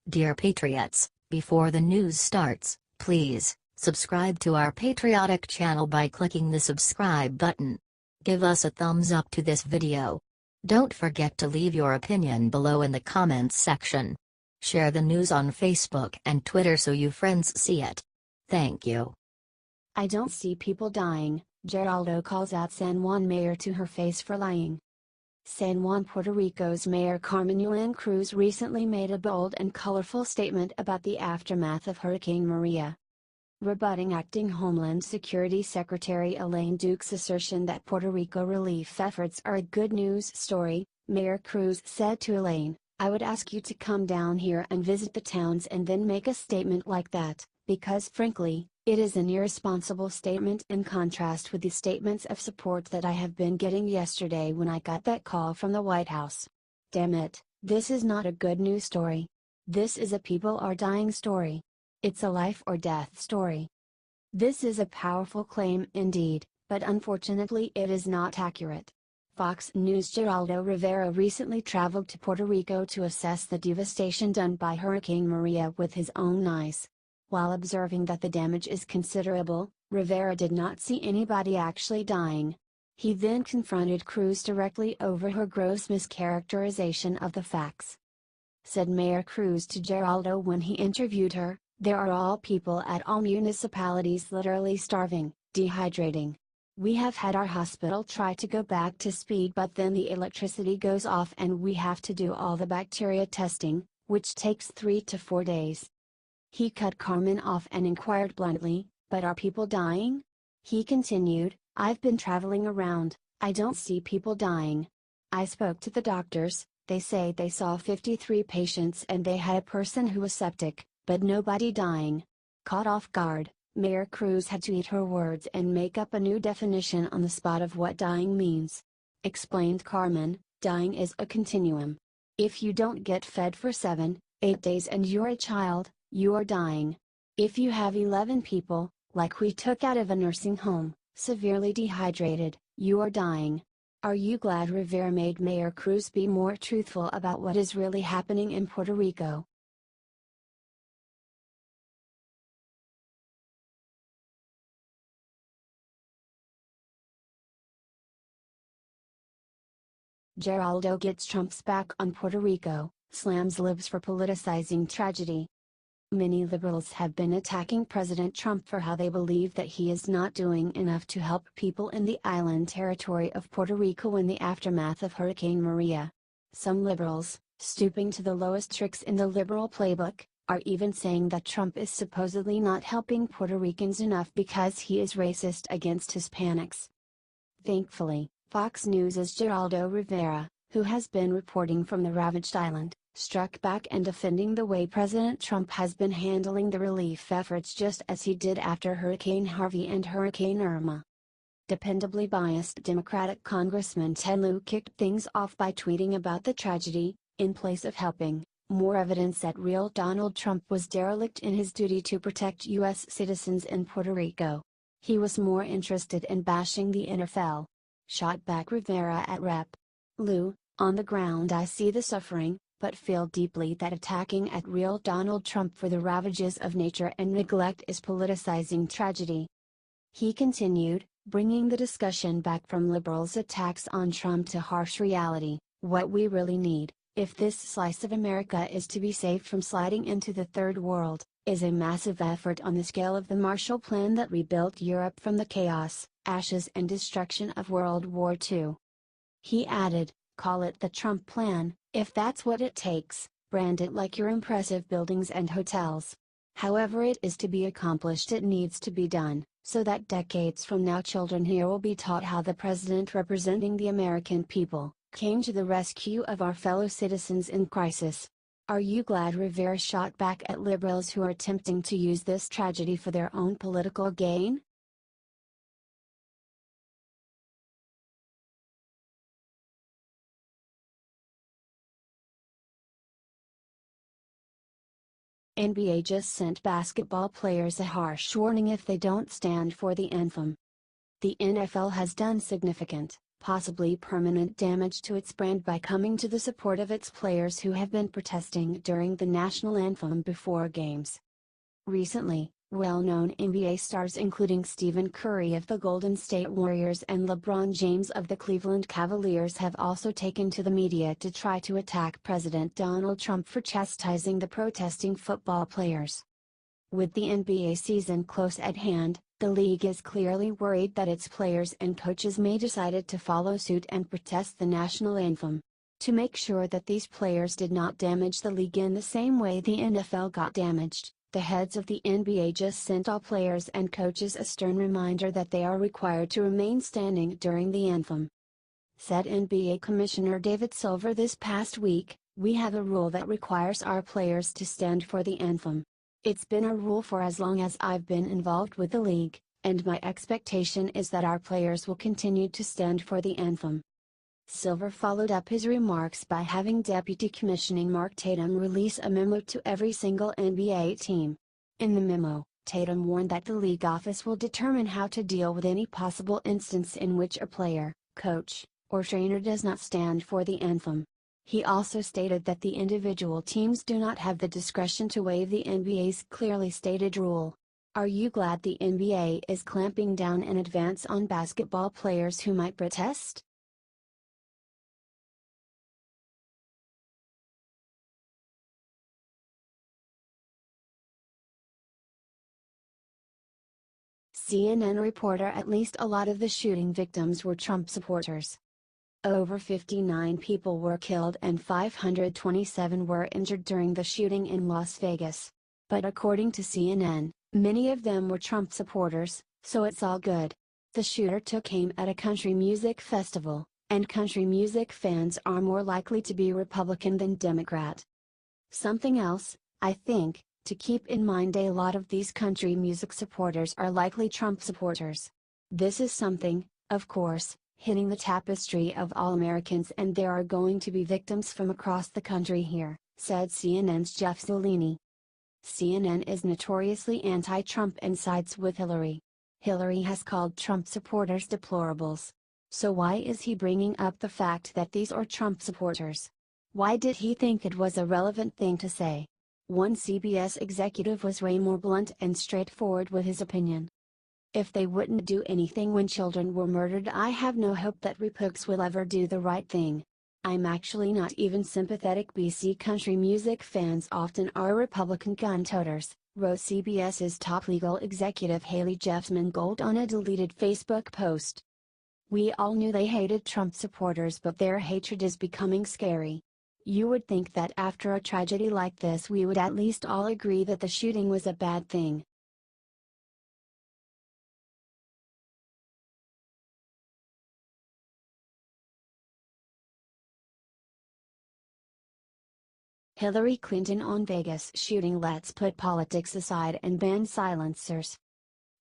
Dear Patriots, before the news starts, please subscribe to our patriotic channel by clicking the subscribe button. Give us a thumbs up to this video. Don't forget to leave your opinion below in the comments section. Share the news on Facebook and Twitter so you friends see it. Thank you. I don't see people dying, Geraldo calls out San Juan mayor to her face for lying. San Juan, Puerto Rico's Mayor Carmen Yulin Cruz recently made a bold and colorful statement about the aftermath of Hurricane Maria. Rebutting acting Homeland Security Secretary Elaine assertion that Puerto Rico relief efforts are a good news story, Mayor Cruz said to Elaine, "I would ask you to come down here and visit the towns and then make a statement like that, because frankly, it is an irresponsible statement in contrast with the statements of support that I have been getting yesterday when I got that call from the White House. Dammit, this is not a good news story. This is a people are dying story. It's a life or death story." This is a powerful claim indeed, but unfortunately it is not accurate. Fox News' Geraldo Rivera recently traveled to Puerto Rico to assess the devastation done by Hurricane Maria with his own eyes. While observing that the damage is considerable, Rivera did not see anybody actually dying. He then confronted Cruz directly over her gross mischaracterization of the facts. Said Mayor Cruz to Geraldo when he interviewed her, "There are all people at all municipalities literally starving, dehydrating. We have had our hospital try to go back to speed but then the electricity goes off and we have to do all the bacteria testing, which takes 3 to 4 days." He cut Carmen off and inquired bluntly, "But are people dying?" He continued, "I've been traveling around, I don't see people dying. I spoke to the doctors, they say they saw 53 patients and they had a person who was septic, but nobody dying." Caught off guard, Mayor Cruz had to eat her words and make up a new definition on the spot of what dying means. Explained Carmen, "Dying is a continuum. If you don't get fed for 7, 8 days and you're a child, you are dying. If you have 11 people, like we took out of a nursing home, severely dehydrated, you are dying." Are you glad Rivera made Mayor Cruz be more truthful about what is really happening in Puerto Rico? Geraldo gets Trump's back on Puerto Rico, slams libs for politicizing tragedy. Many liberals have been attacking President Trump for how they believe that he is not doing enough to help people in the island territory of Puerto Rico in the aftermath of Hurricane Maria. Some liberals, stooping to the lowest tricks in the liberal playbook, are even saying that Trump is supposedly not helping Puerto Ricans enough because he is racist against Hispanics. Thankfully, Fox News' Geraldo Rivera, who has been reporting from the ravaged island, struck back and defending the way President Trump has been handling the relief efforts just as he did after Hurricane Harvey and Hurricane Irma. Dependably biased Democratic Congressman Ted Lieu kicked things off by tweeting about the tragedy, "In place of helping, more evidence that real Donald Trump was derelict in his duty to protect U.S. citizens in Puerto Rico. He was more interested in bashing the NFL." Shot back Rivera at Rep. Lieu, "On the ground I see the suffering, but feel deeply that attacking at real Donald Trump for the ravages of nature and neglect is politicizing tragedy." He continued, bringing the discussion back from liberals' attacks on Trump to harsh reality. "What we really need, if this slice of America is to be saved from sliding into the third world, is a massive effort on the scale of the Marshall Plan that rebuilt Europe from the chaos, ashes and destruction of World War II." He added, "Call it the Trump Plan, if that's what it takes, brand it like your impressive buildings and hotels. However it is to be accomplished, it needs to be done, so that decades from now children here will be taught how the president representing the American people, came to the rescue of our fellow citizens in crisis." Are you glad Rivera shot back at liberals who are attempting to use this tragedy for their own political gain? NBA just sent basketball players a harsh warning if they don't stand for the anthem. The NFL has done significant, possibly permanent damage to its brand by coming to the support of its players who have been protesting during the national anthem before games. Recently, well-known NBA stars including Stephen Curry of the Golden State Warriors and LeBron James of the Cleveland Cavaliers have also taken to the media to try to attack President Donald Trump for chastising the protesting football players. With the NBA season close at hand, the league is clearly worried that its players and coaches may decide to follow suit and protest the national anthem. To make sure that these players did not damage the league in the same way the NFL got damaged, the heads of the NBA just sent all players and coaches a stern reminder that they are required to remain standing during the anthem. Said NBA Commissioner David Silver this past week, "We have a rule that requires our players to stand for the anthem. It's been a rule for as long as I've been involved with the league, and my expectation is that our players will continue to stand for the anthem." Silver followed up his remarks by having Deputy Commissioner Mark Tatum release a memo to every single NBA team. In the memo, Tatum warned that the league office will determine how to deal with any possible instance in which a player, coach, or trainer does not stand for the anthem. He also stated that the individual teams do not have the discretion to waive the NBA's clearly stated rule. Are you glad the NBA is clamping down in advance on basketball players who might protest? CNN reporter: at least a lot of the shooting victims were Trump supporters. Over 59 people were killed and 527 were injured during the shooting in Las Vegas. But according to CNN, many of them were Trump supporters, so it's all good. The shooter took aim at a country music festival, and country music fans are more likely to be Republican than Democrat. Something else, I think, to keep in mind: a lot of these country music supporters are likely Trump supporters. This is something, of course, hitting the tapestry of all Americans, and there are going to be victims from across the country here, said CNN's Jeff Zeleny. CNN is notoriously anti-Trump and sides with Hillary. Hillary has called Trump supporters deplorables. So why is he bringing up the fact that these are Trump supporters? Why did he think it was a relevant thing to say? One CBS executive was way more blunt and straightforward with his opinion. "If they wouldn't do anything when children were murdered, I have no hope that Republicans will ever do the right thing. I'm actually not even sympathetic. BC country music fans often are Republican gun toters," wrote CBS's top legal executive Haley Jeff Mangold on a deleted Facebook post. "We all knew they hated Trump supporters, but their hatred is becoming scary. You would think that after a tragedy like this we would at least all agree that the shooting was a bad thing." Hillary Clinton on Vegas shooting: let's put politics aside and ban silencers.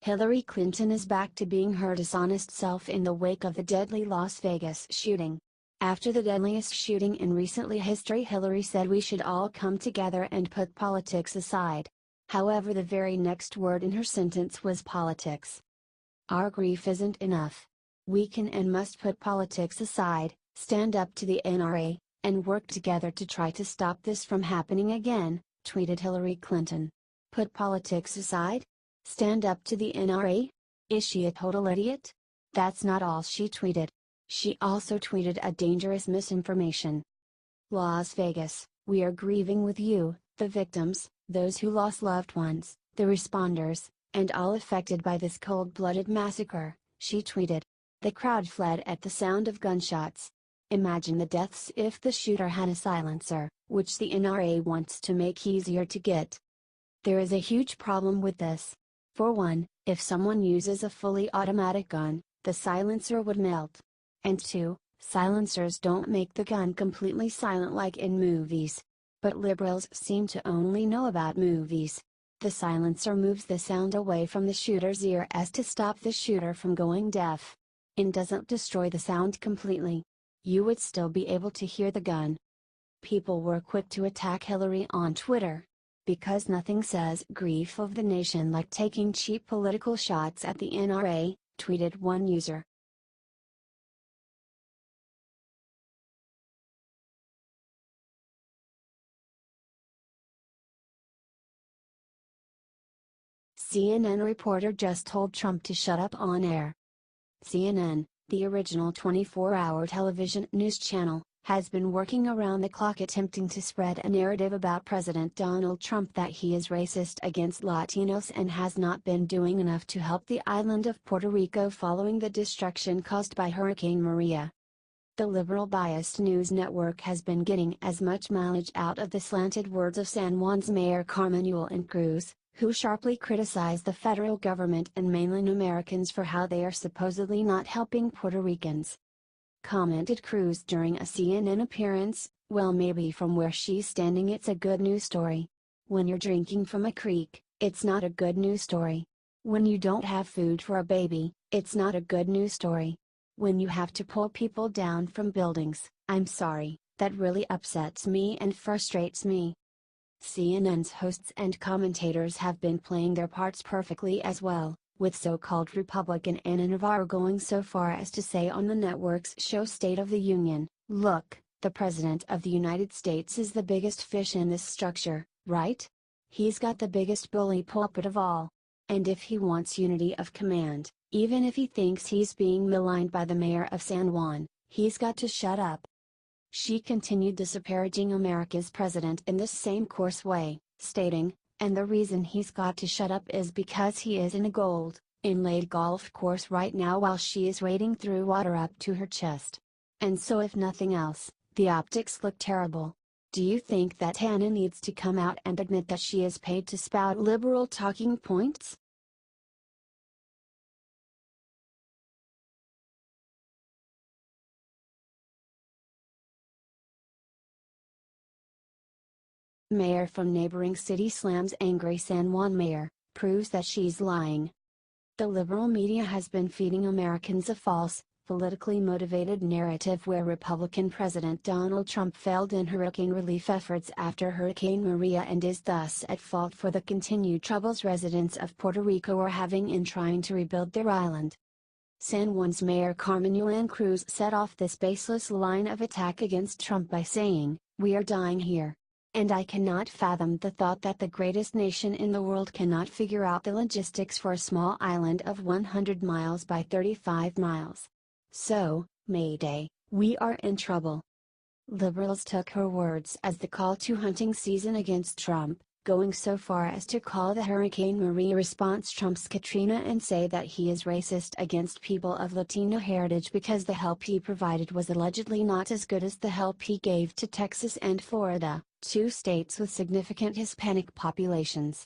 Hillary Clinton is back to being her dishonest self in the wake of the deadly Las Vegas shooting. After the deadliest shooting in recent history, Hillary said we should all come together and put politics aside. However, the very next word in her sentence was politics. Our grief isn't enough. We can and must put politics aside, stand up to the NRA, and work together to try to stop this from happening again, tweeted Hillary Clinton. Put politics aside? Stand up to the NRA? Is she a total idiot? That's not all she tweeted. She also tweeted a dangerous misinformation. Las Vegas, we are grieving with you, the victims, those who lost loved ones, the responders, and all affected by this cold-blooded massacre, she tweeted. The crowd fled at the sound of gunshots. Imagine the deaths if the shooter had a silencer, which the NRA wants to make easier to get. There is a huge problem with this. For one, if someone uses a fully automatic gun, the silencer would melt. And two, silencers don't make the gun completely silent like in movies. But liberals seem to only know about movies. The silencer moves the sound away from the shooter's ear as to stop the shooter from going deaf. It doesn't destroy the sound completely. You would still be able to hear the gun. People were quick to attack Hillary on Twitter. Because nothing says grief of the nation like taking cheap political shots at the NRA, tweeted one user. CNN reporter just told Trump to shut up on air. CNN, the original 24-hour television news channel, has been working around the clock attempting to spread a narrative about President Donald Trump that he is racist against Latinos and has not been doing enough to help the island of Puerto Rico following the destruction caused by Hurricane Maria. The liberal-biased news network has been getting as much mileage out of the slanted words of San Juan's Mayor Carmen Yulin Cruz, who sharply criticized the federal government and mainland Americans for how they are supposedly not helping Puerto Ricans. Commented Cruz during a CNN appearance, "Well, maybe from where she's standing it's a good news story. When you're drinking from a creek, it's not a good news story. When you don't have food for a baby, it's not a good news story. When you have to pull people down from buildings, I'm sorry, that really upsets me and frustrates me." CNN's hosts and commentators have been playing their parts perfectly as well, with so-called Republican Ana Navarro going so far as to say on the network's show State of the Union, "Look, the President of the United States is the biggest fish in this structure, right? He's got the biggest bully pulpit of all. And if he wants unity of command, even if he thinks he's being maligned by the mayor of San Juan, he's got to shut up." She continued disparaging America's president in this same coarse way, stating, "And the reason he's got to shut up is because he is in a gold, inlaid golf course right now while she is wading through water up to her chest. And so if nothing else, the optics look terrible. Do you think that Hannah needs to come out and admit that she is paid to spout liberal talking points?" Mayor from neighboring city slams angry San Juan mayor, proves that she's lying. The liberal media has been feeding Americans a false, politically motivated narrative where Republican President Donald Trump failed in hurricane relief efforts after Hurricane Maria and is thus at fault for the continued troubles residents of Puerto Rico are having in trying to rebuild their island. San Juan's Mayor Carmen Yulin Cruz set off this baseless line of attack against Trump by saying, "We are dying here. And I cannot fathom the thought that the greatest nation in the world cannot figure out the logistics for a small island of 100 miles by 35 miles. So, Mayday, we are in trouble." Liberals took her words as the call to hunting season against Trump, going so far as to call the Hurricane Maria response Trump's Katrina and say that he is racist against people of Latino heritage because the help he provided was allegedly not as good as the help he gave to Texas and Florida, two states with significant Hispanic populations.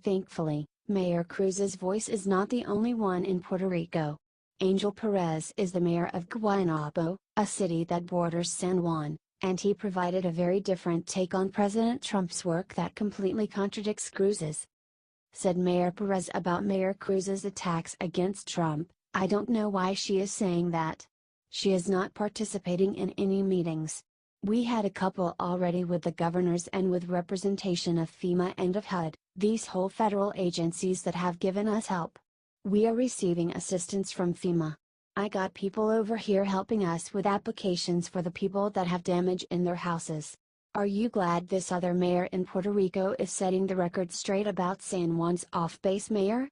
Thankfully, Mayor Cruz's voice is not the only one in Puerto Rico. Angel Perez is the mayor of Guaynabo, a city that borders San Juan, and he provided a very different take on President Trump's work that completely contradicts Cruz's. Said Mayor Perez about Mayor Cruz's attacks against Trump, "I don't know why she is saying that. She is not participating in any meetings. We had a couple already with the governors and with representation of FEMA and of HUD, these whole federal agencies that have given us help. We are receiving assistance from FEMA. I got people over here helping us with applications for the people that have damage in their houses. Are you glad this other mayor in Puerto Rico is setting the record straight about San Juan's off-base mayor?